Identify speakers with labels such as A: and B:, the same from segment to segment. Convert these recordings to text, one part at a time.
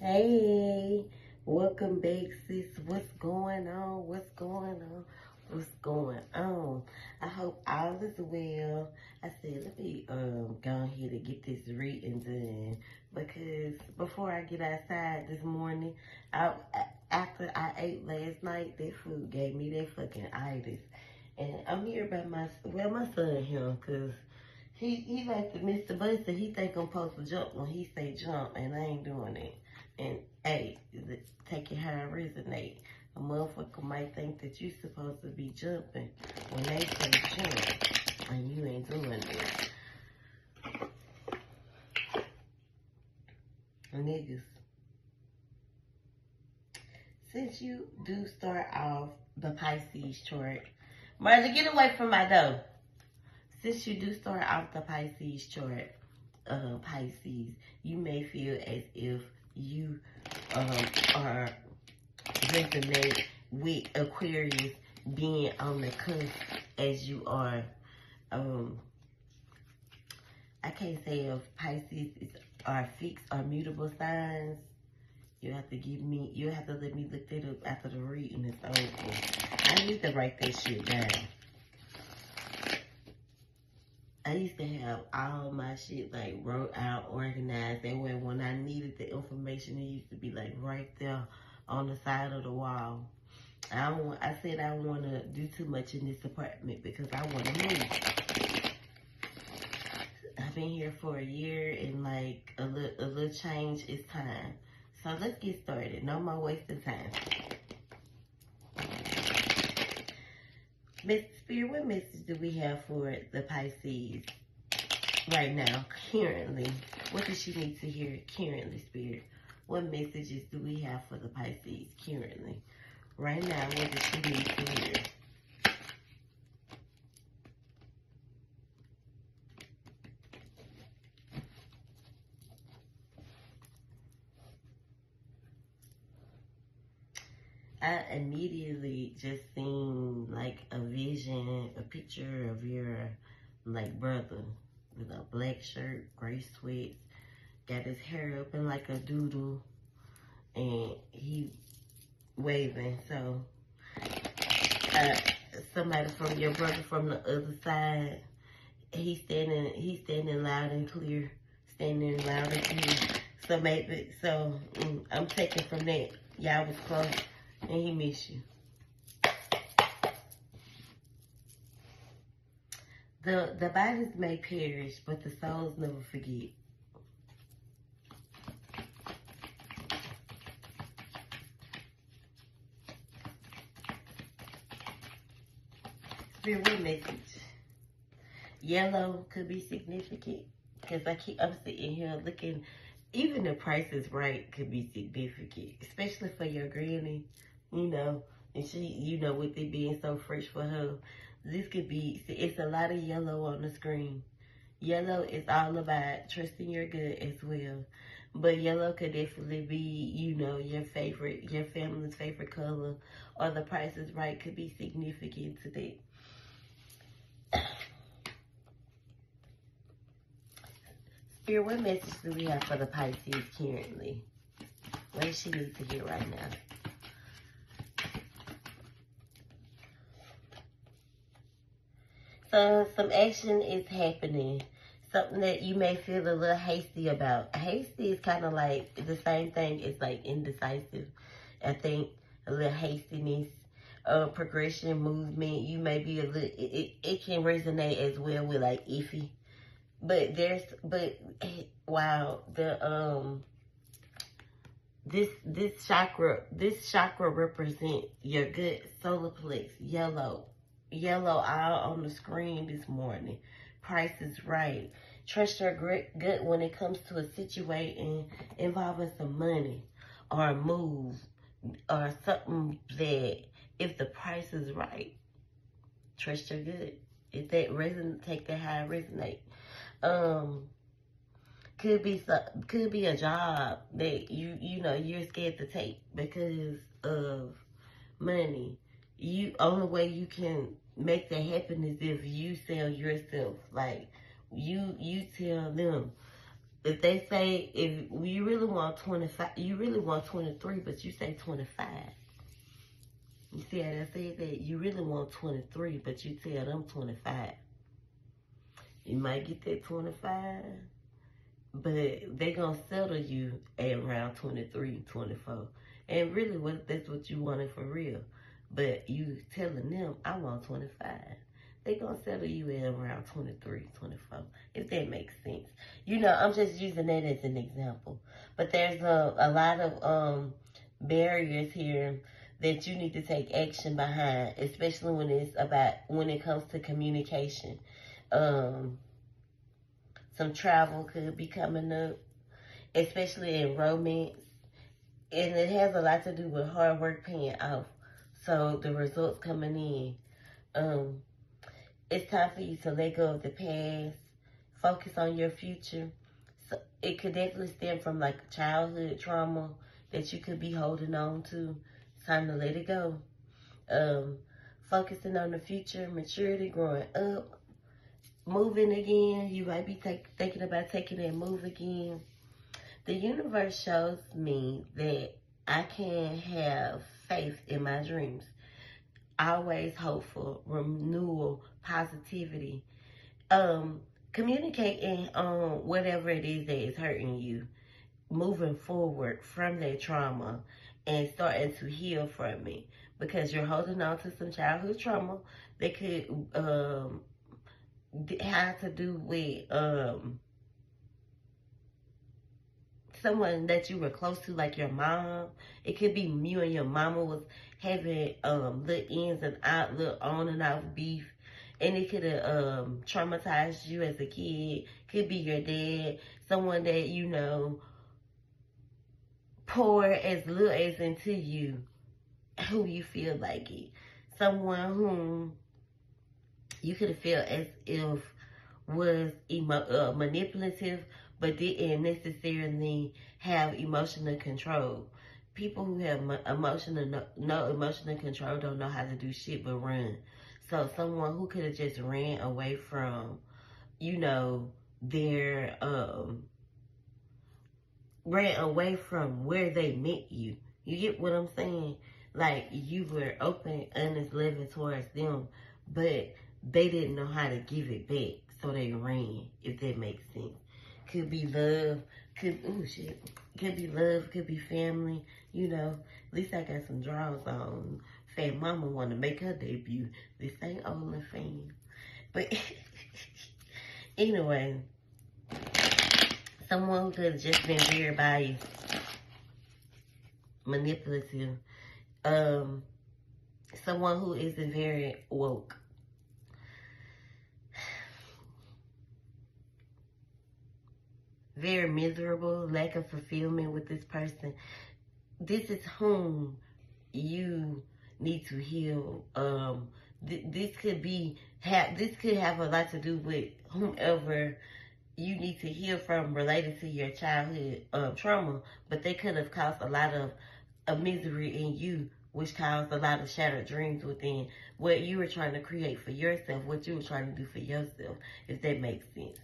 A: Hey, welcome back, sis. What's going on? What's going on? What's going on? I hope all is well. I said, let me go ahead and get this reading done because before I get outside this morning, after I ate last night, that food gave me that fucking itis, and I'm here by my son here because. He like to miss the bus and he think I'm supposed to jump when he say jump and I ain't doing it. And hey, take it how it resonate. A motherfucker might think that you supposed to be jumping when they say jump and you ain't doing it. Niggas, since you do start off the Pisces chart, Marla, get away from my door. Since you do start off the Pisces chart, Pisces, you may feel as if you are resonate with Aquarius being on the cusp as you are. I can't say if Pisces are fixed or mutable signs. You have to let me look that up after the reading is over. I need to write that shit down. I used to have all my shit like wrote out, organized. That way when I needed the information, it used to be like right there on the side of the wall. I said I don't want to do too much in this apartment because I want to move. I've been here for a year and like a little change is time. So let's get started. No more wasting time. Mr. Spirit, what message do we have for the Pisces right now, currently? What does she need to hear currently, Spirit? What messages do we have for the Pisces currently? Right now, what does she need to hear? I immediately just seen like a vision, a picture of your like brother with a black shirt, gray sweats, got his hair up in like a doodle, and he waving. So somebody from your brother from the other side, he's standing loud and clear, standing loud and clear. So I'm taking from that y'all was close. And he miss you. The bodies may perish, but the souls never forget. Spirit, what message? Yellow could be significant because I'm sitting here looking. Even the Price is Right could be significant, especially for your granny. You know, and she, you know, with it being so fresh for her, this could be, it's a lot of yellow on the screen. Yellow is all about trusting your gut as well. But yellow could definitely be, you know, your family's favorite color, or the Price is Right could be significant to that. Spirit, what message do we have for the Pisces currently? What does she need to hear right now? So some action is happening. Something that you may feel a little hasty about. Hasty is kind of like the same thing as like indecisive. I think a little hastiness, progression, movement. You may be a little, it can resonate as well with like iffy. But wow, this chakra represents your good solar plex, yellow all on the screen this morning. Price is Right. Trust your gut when it comes to a situation involving some money or a move or something that if the price is right, trust your gut. If that resonate, take that how it resonate. Could be a job that you know you're scared to take because of money. Only way you can make that happen is if you sell yourself. Like you tell them, If they say, if you really want 25, you really want 23, but you say 25. You see how I said that? You really want 23, but you tell them 25. You might get that 25, but they gonna settle you at around 23, 24. And really, that's what you wanted for real. But you telling them, I want 25. They gonna settle you at around 23, 24, if that makes sense. You know, I'm just using that as an example. But there's a lot of barriers here that you need to take action behind, especially when it comes to communication. Some travel could be coming up, especially in romance. And it has a lot to do with hard work paying off. So the results coming in. It's time for you to let go of the past, focus on your future. So it could definitely stem from like childhood trauma that you could be holding on to. It's time to let it go. Focusing on the future, maturity, growing up, moving again. You might be thinking about taking that move again. The universe shows me that I can have faith in my dreams. Always hopeful, renewal, positivity. Communicating on whatever it is that is hurting you, moving forward from that trauma and starting to heal from it, because you're holding on to some childhood trauma that could have to do with someone that you were close to, like your mom. It could be you and your mama was having little ins and out, little on and off beef, and it could have traumatized you as a kid. Could be your dad, someone that you know pour as little as into you, who you feel like it. Someone whom you could have felt as if was manipulative, but didn't necessarily have emotional control. People who have no emotional control don't know how to do shit but run. So someone who could have just ran away from, you know, their ran away from where they met you. You get what I'm saying? Like, you were open, honest, loving towards them, but they didn't know how to give it back, so they ran, if that makes sense. Could be love, could be love, could be family, you know. At least I got some drawers on. Fat mama want to make her debut. This ain't OnlyFans. But anyway, someone who could have just been very biased, manipulative, someone who isn't very woke. Very miserable, lack of fulfillment with this person. This is whom you need to heal. This could have a lot to do with whomever you need to heal from related to your childhood trauma, but they could have caused a lot of misery in you, which caused a lot of shattered dreams within what you were trying to create for yourself, what you were trying to do for yourself, if that makes sense.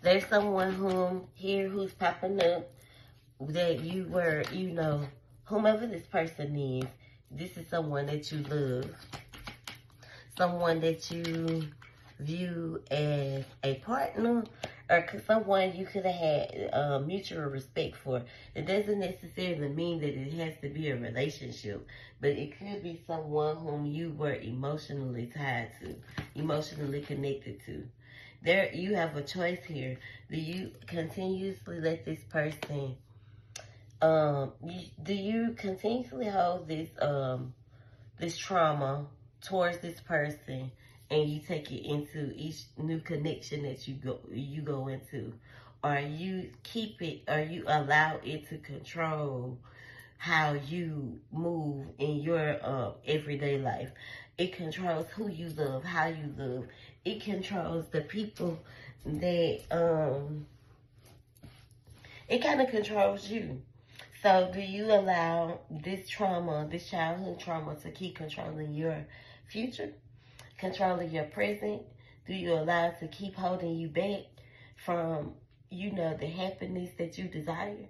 A: There's someone who's popping up that you were, you know, whomever this person is, this is someone that you love. Someone that you view as a partner, or someone you could have had mutual respect for. It doesn't necessarily mean that it has to be a relationship, but it could be someone whom you were emotionally tied to, emotionally connected to. There, you have a choice here. Do you continuously let this person, do you continuously hold this trauma towards this person, and you take it into each new connection that you go into, or you keep it, or you allow it to control how you move in your everyday life? It controls who you love, how you love. It controls the people that it kind of controls you. So do you allow this trauma, this childhood trauma, to keep controlling your future, controlling your present? Do you allow it to keep holding you back from, the happiness that you desire?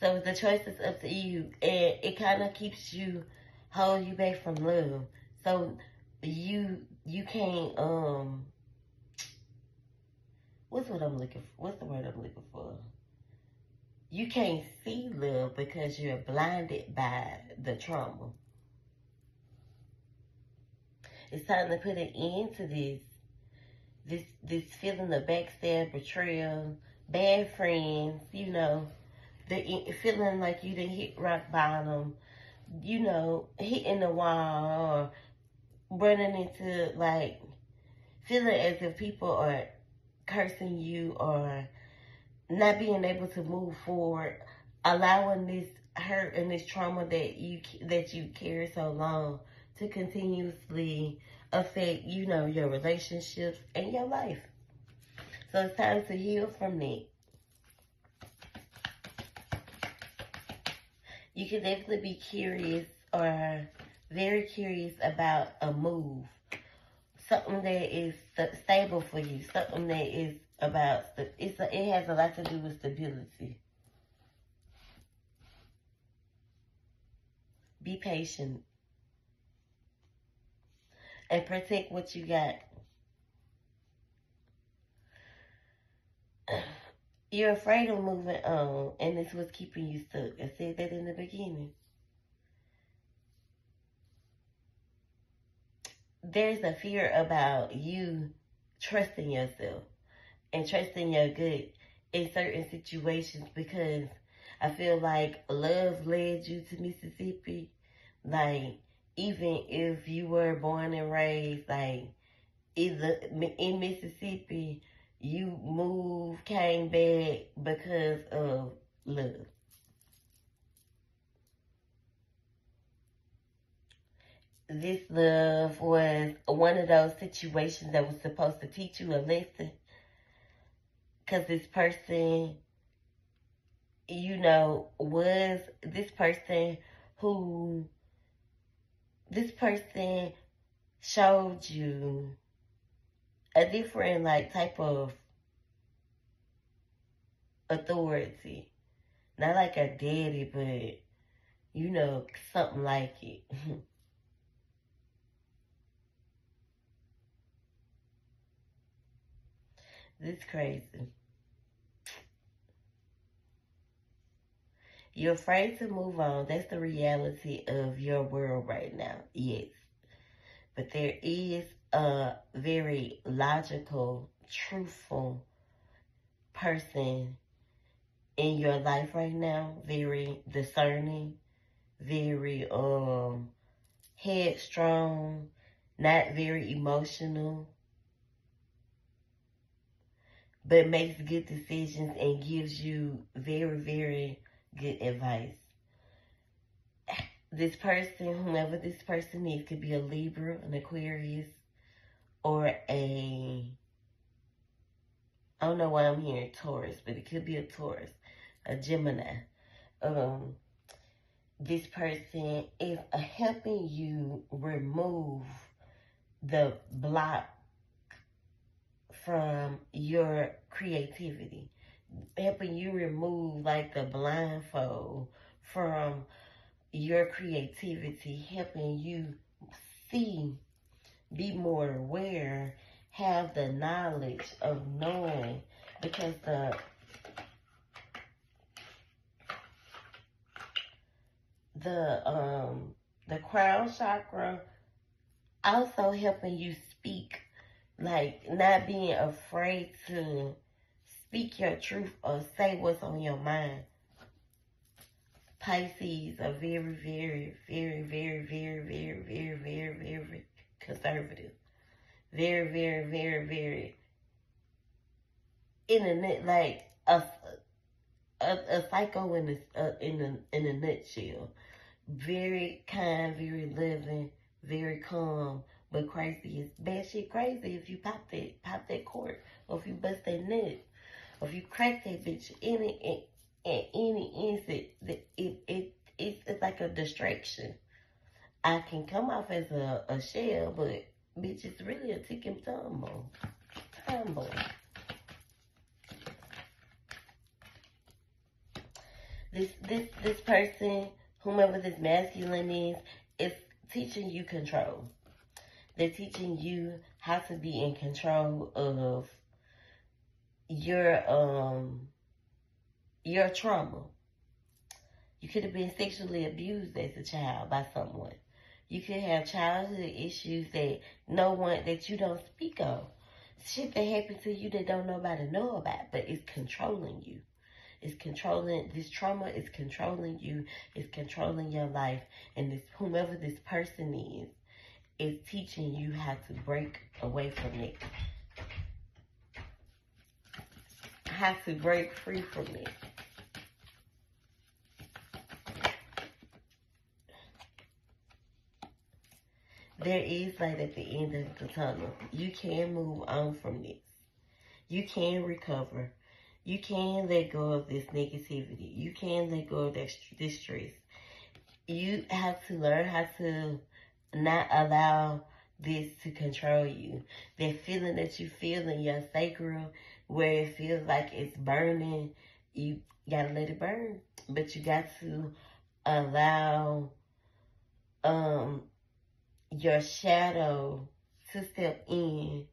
A: So the choice is up to you, and it kind of keeps you, hold you back from love. So you can't what's the word I'm looking for? You can't see love because you're blinded by the trauma. It's time to put an end to this feeling of backstab, betrayal, bad friends, the feeling like you didn't hit rock bottom, hitting the wall, or running into, like, feeling as if people are cursing you or not being able to move forward, allowing this hurt and this trauma that you carry so long to continuously affect, your relationships and your life. So it's time to heal from that. You can definitely be curious or very curious about a move. Something that is stable for you. Something that is about, it has a lot to do with stability. Be patient. And protect what you got. You're afraid of moving on, and it's what's keeping you stuck. I said that in the beginning. There's a fear about you trusting yourself and trusting your gut in certain situations, because I feel like love led you to Mississippi. Like, even if you were born and raised, like, either in Mississippi, you moved, came back because of love. This love was one of those situations that was supposed to teach you a lesson. Because this person, was this person showed you a different, like, type of authority. Not like a daddy, but, something like it. This crazy. You're afraid to move on. That's the reality of your world right now. Yes. But there is a very logical, truthful person in your life right now. Very discerning. Very headstrong. Not very emotional. But makes good decisions and gives you very, very good advice. This person, whoever this person is, could be a Libra, an Aquarius, or I don't know why I'm hearing Taurus, but it could be a Taurus, a Gemini. This person is helping you remove the block from your creativity, helping you remove, like, the blindfold from your creativity, helping you see, be more aware, have the knowledge of knowing, because the crown chakra also helping you speak, like, not being afraid to speak your truth or say what's on your mind. Pisces are very, very, very, very, very, very, very, very, very conservative. Very, very, very, very like a psycho in a nutshell. Very kind, very loving, very calm, but crazy is bad shit crazy if you pop that cork or if you bust that nut. Or if you crack that bitch in any instant, it's like a distraction. I can come off as a shell, but bitch, it's really a ticking time bomb. Time bomb. This person, whomever this masculine is teaching you control. They're teaching you how to be in control of your trauma. You could have been sexually abused as a child by someone. You could have childhood issues that you don't speak of. Shit that happened to you that don't nobody know about, but it's controlling you. It's controlling, this trauma is controlling you, it's controlling your life, and whomever this person is teaching you how to break away from it. How to break free from it. There is light at the end of the tunnel. You can move on from this. You can recover. You can let go of this negativity. You can let go of this stress. You have to learn how to not allow this to control you. That feeling that you feel in your sacrum where it feels like it's burning, you gotta let it burn. But you got to allow your shadow to step in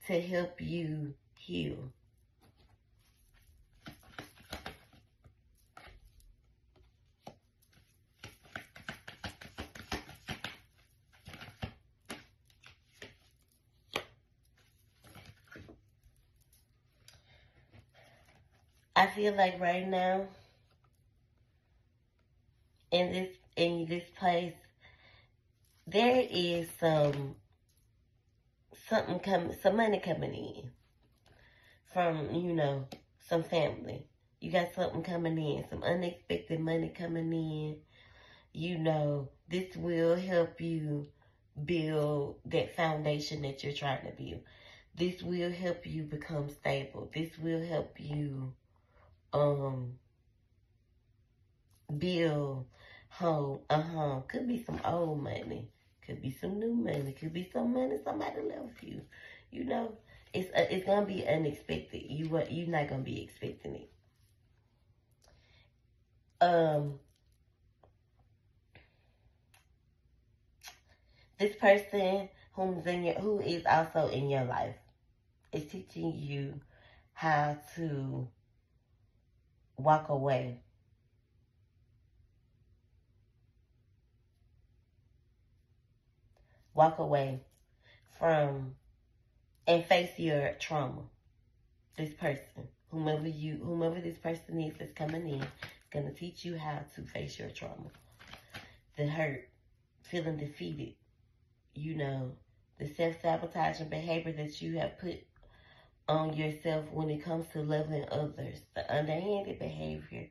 A: to help you heal. I feel like right now, in this place, there is some money coming in from, some family. You got something coming in, some unexpected money coming in. This will help you build that foundation that you're trying to build. This will help you become stable. This will help you build a home. Could be some old money. Could be some new money. Could be some money somebody left you. It's gonna be unexpected. You're not gonna be expecting it. This person who is also in your life is teaching you how to walk away. Walk away from and face your trauma. This person, whomever this person is that's coming in, is gonna teach you how to face your trauma. The hurt, feeling defeated, the self-sabotaging behavior that you have put on yourself when it comes to loving others, the underhanded behavior,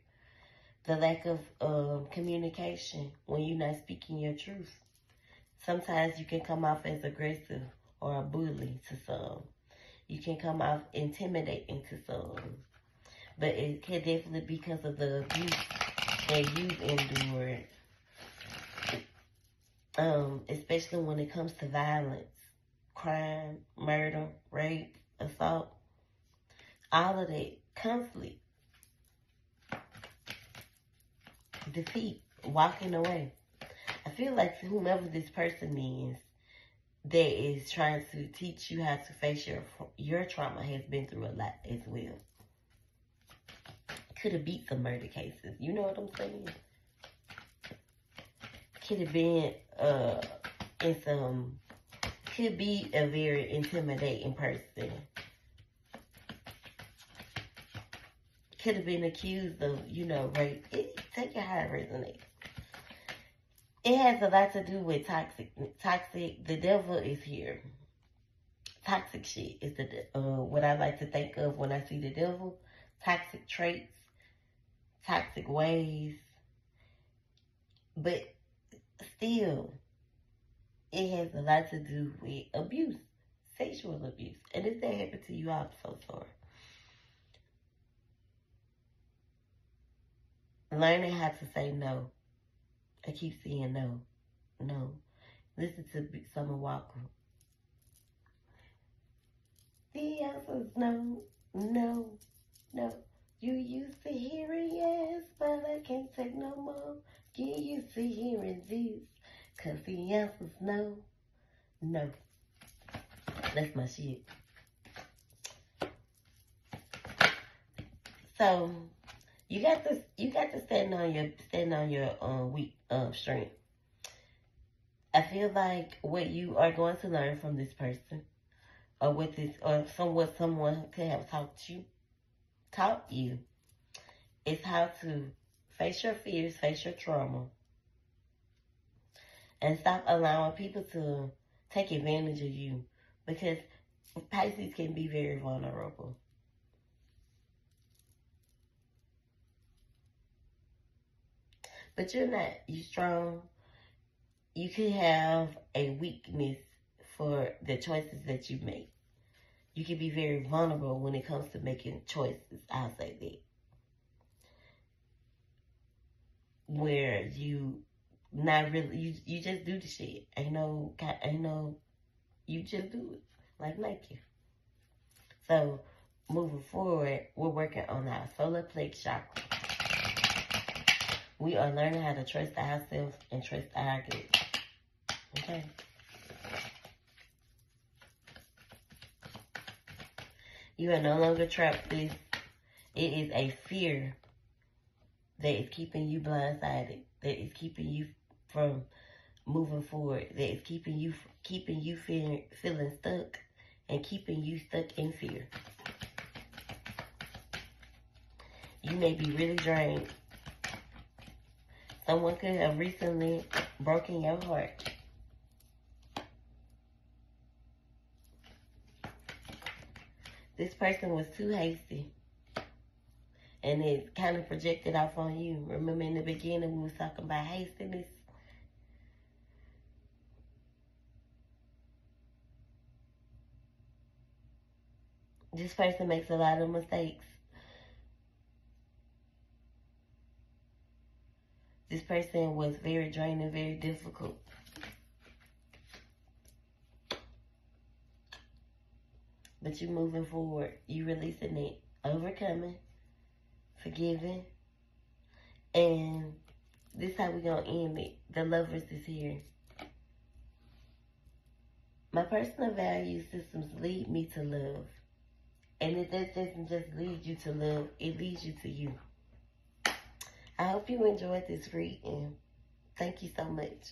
A: the lack of communication when you're not speaking your truth. Sometimes you can come off as aggressive or a bully to some. You can come off intimidating to some. But it can definitely be because of the abuse that you've endured. Especially when it comes to violence, crime, murder, rape, assault, all of that, conflict, defeat, walking away. I feel like whomever this person is that is trying to teach you how to face your trauma has been through a lot as well. Could have beat some murder cases. You know what I'm saying? Could have been could be a very intimidating person. Could have been accused of, rape. Take it how it resonates. It has a lot to do with toxic. The devil is here. Toxic shit is what I like to think of when I see the devil. Toxic traits, toxic ways. But still, it has a lot to do with abuse, sexual abuse. And if that happened to you, I'm so sorry. Learning how to say no. I keep saying no. No. Listen to Summer Walker. The answer's no, no, no. You used to hearing yes, but I can't take no more. Get used to hearing this, 'cause the answer's no, no. That's my shit. So you got to stand on your weak strength. I feel like what you are going to learn from this person, or what someone could have taught you, is how to face your fears, face your trauma, and stop allowing people to take advantage of you, because Pisces can be very vulnerable. But you're not. You're strong. You could have a weakness for the choices that you make. You can be very vulnerable when it comes to making choices. I'll say that. Where you not really, you just do the shit. Ain't no, you just do it like Nike. So moving forward, we're working on our solar plexus chakra. We are learning how to trust ourselves and trust our gut. Okay. You are no longer trapped. It is a fear that is keeping you blindsided, that is keeping you from moving forward, that is keeping you feeling stuck, and keeping you stuck in fear. You may be really drained. Someone could have recently broken your heart. This person was too hasty, and it kind of projected off on you. Remember in the beginning we was talking about hastiness? This person makes a lot of mistakes. This person was very draining, very difficult. But you moving forward. You releasing it. Overcoming. Forgiving. And this is how we're going to end it. The Lovers is here. My personal value systems lead me to love. And it doesn't just lead you to love. It leads you to you. I hope you enjoyed this reading. Thank you so much.